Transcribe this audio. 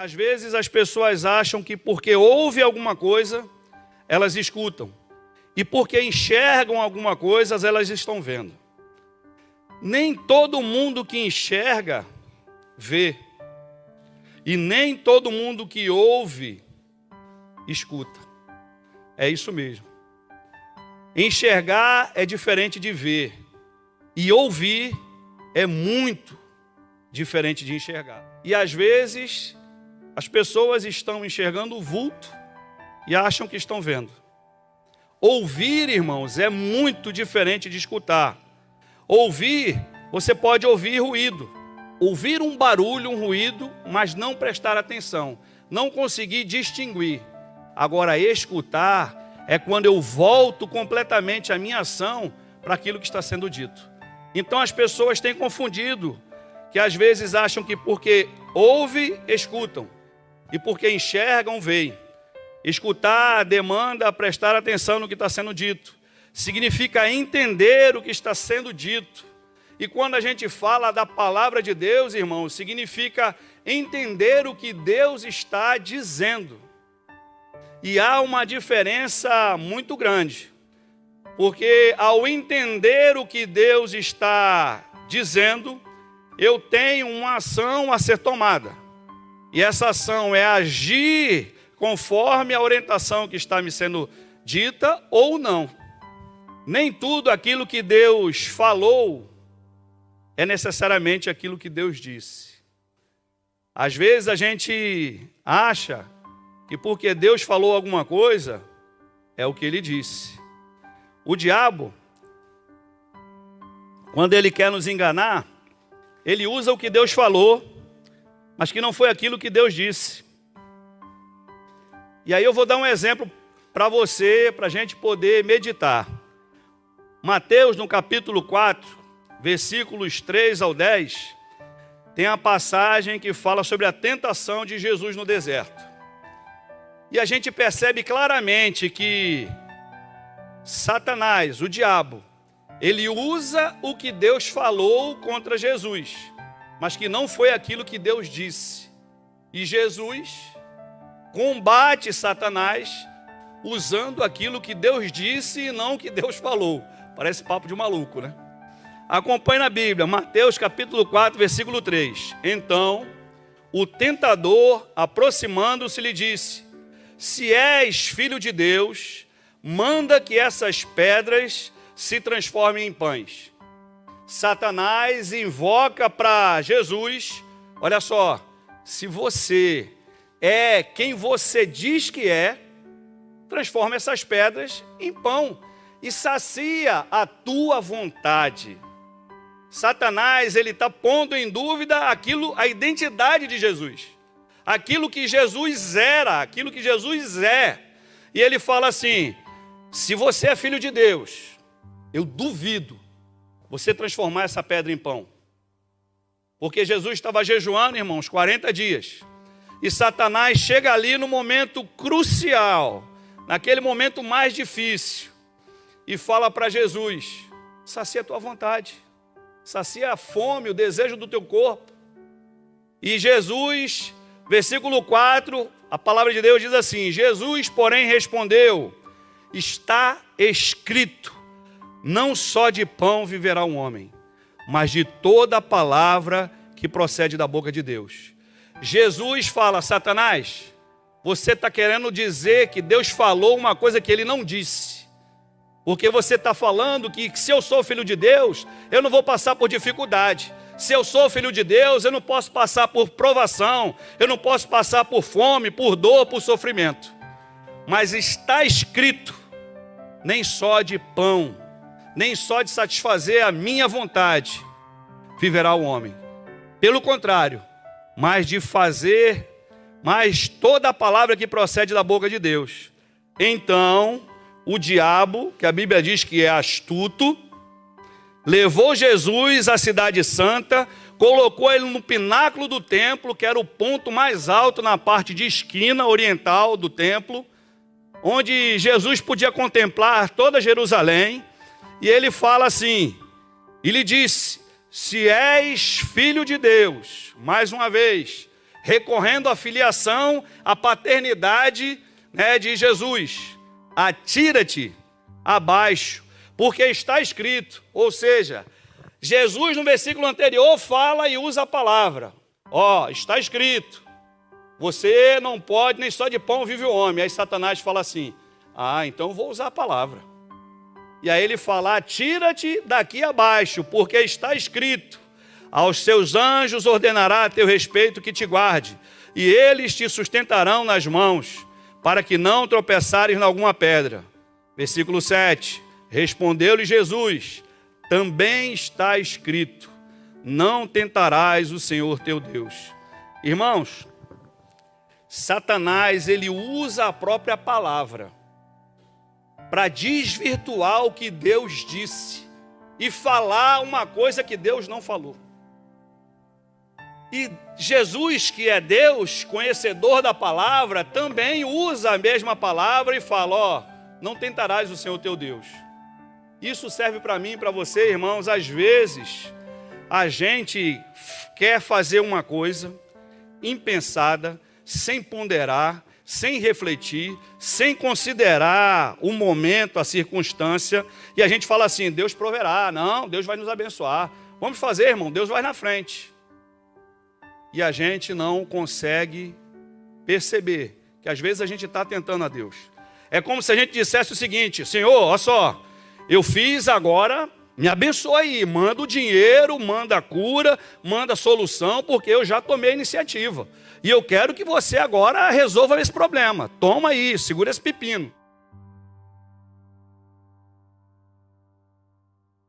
Às vezes as pessoas acham que porque ouve alguma coisa, elas escutam. E porque enxergam alguma coisa, elas estão vendo. Nem todo mundo que enxerga, vê. E nem todo mundo que ouve, escuta. É isso mesmo. Enxergar é diferente de ver. E ouvir é muito diferente de enxergar. E às vezes as pessoas estão enxergando o vulto e acham que estão vendo. Ouvir, irmãos, é muito diferente de escutar. Ouvir, você pode ouvir ruído. Ouvir um barulho, um ruído, mas não prestar atenção. Não conseguir distinguir. Agora, escutar é quando eu volto completamente a minha ação para aquilo que está sendo dito. Então as pessoas têm confundido, que às vezes acham que porque ouve, escutam. E porque enxergam, veem. Escutar demanda prestar atenção no que está sendo dito. Significa entender o que está sendo dito. E quando a gente fala da palavra de Deus, irmãos, significa entender o que Deus está dizendo. E há uma diferença muito grande. Porque ao entender o que Deus está dizendo, eu tenho uma ação a ser tomada. E essa ação é agir conforme a orientação que está me sendo dita ou não. Nem tudo aquilo que Deus falou é necessariamente aquilo que Deus disse. Às vezes a gente acha que porque Deus falou alguma coisa, é o que Ele disse. O diabo, quando ele quer nos enganar, ele usa o que Deus falou, mas que não foi aquilo que Deus disse. E aí eu vou dar um exemplo para você, para a gente poder meditar. Mateus, no capítulo 4, versículos 3 ao 10, tem a passagem que fala sobre a tentação de Jesus no deserto. E a gente percebe claramente que Satanás, o diabo, ele usa o que Deus falou contra Jesus, mas que não foi aquilo que Deus disse. E Jesus combate Satanás usando aquilo que Deus disse e não o que Deus falou. Parece papo de maluco, né? Acompanhe na Bíblia, Mateus capítulo 4, versículo 3. Então, o tentador, aproximando-se, lhe disse: se és filho de Deus, manda que essas pedras se transformem em pães. Satanás invoca para Jesus: olha só, se você é quem você diz que é, transforma essas pedras em pão e sacia a tua vontade. Satanás, ele está pondo em dúvida a identidade de Jesus. Aquilo que Jesus era, aquilo que Jesus é. E ele fala assim: se você é filho de Deus, eu duvido você transformar essa pedra em pão. Porque Jesus estava jejuando, irmãos, 40 dias. E Satanás chega ali no momento crucial, naquele momento mais difícil, e fala para Jesus: sacia a tua vontade, sacia a fome, o desejo do teu corpo. E Jesus, versículo 4, a palavra de Deus diz assim: Jesus, porém, respondeu: está escrito, não só de pão viverá um homem, mas de toda a palavra que procede da boca de Deus. Jesus fala: Satanás, você está querendo dizer que Deus falou uma coisa que Ele não disse. Porque você está falando que se eu sou filho de Deus, eu não vou passar por dificuldade. Se eu sou filho de Deus, eu não posso passar por provação, eu não posso passar por fome, por dor, por sofrimento. Mas está escrito, nem só de pão, nem só de satisfazer a minha vontade viverá o homem. Pelo contrário, mas de fazer, mas toda a palavra que procede da boca de Deus. Então, o diabo, que a Bíblia diz que é astuto, levou Jesus à cidade santa, colocou ele no pináculo do templo, que era o ponto mais alto na parte de esquina oriental do templo, onde Jesus podia contemplar toda Jerusalém. E ele fala assim, e lhe disse: se és filho de Deus, mais uma vez, recorrendo à filiação, à paternidade, né, de Jesus. Atira-te abaixo, porque está escrito. Ou seja, Jesus no versículo anterior fala e usa a palavra. Está escrito. Você não pode, nem só de pão vive o homem. Aí Satanás fala assim, então eu vou usar a palavra. E aí ele fala, atira-te daqui abaixo, porque está escrito. Aos seus anjos ordenará a teu respeito que te guarde, e eles te sustentarão nas mãos, para que não tropeçares em alguma pedra. Versículo 7. Respondeu-lhe Jesus, também está escrito, não tentarás o Senhor teu Deus. Irmãos, Satanás, ele usa a própria palavra para desvirtuar o que Deus disse e falar uma coisa que Deus não falou. E Jesus, que é Deus, conhecedor da palavra, também usa a mesma palavra e fala, não tentarás o Senhor teu Deus. Isso serve para mim e para você, irmãos. Às vezes, a gente quer fazer uma coisa impensada, sem ponderar, sem refletir, sem considerar o momento, a circunstância, e a gente fala assim, Deus proverá, não, Deus vai nos abençoar. Vamos fazer, irmão, Deus vai na frente. E a gente não consegue perceber que às vezes a gente está tentando a Deus. É como se a gente dissesse o seguinte, Senhor, olha só, eu fiz agora, me abençoa aí, manda o dinheiro, manda a cura, manda a solução, porque eu já tomei a iniciativa. E eu quero que você agora resolva esse problema. Toma aí, segura esse pepino.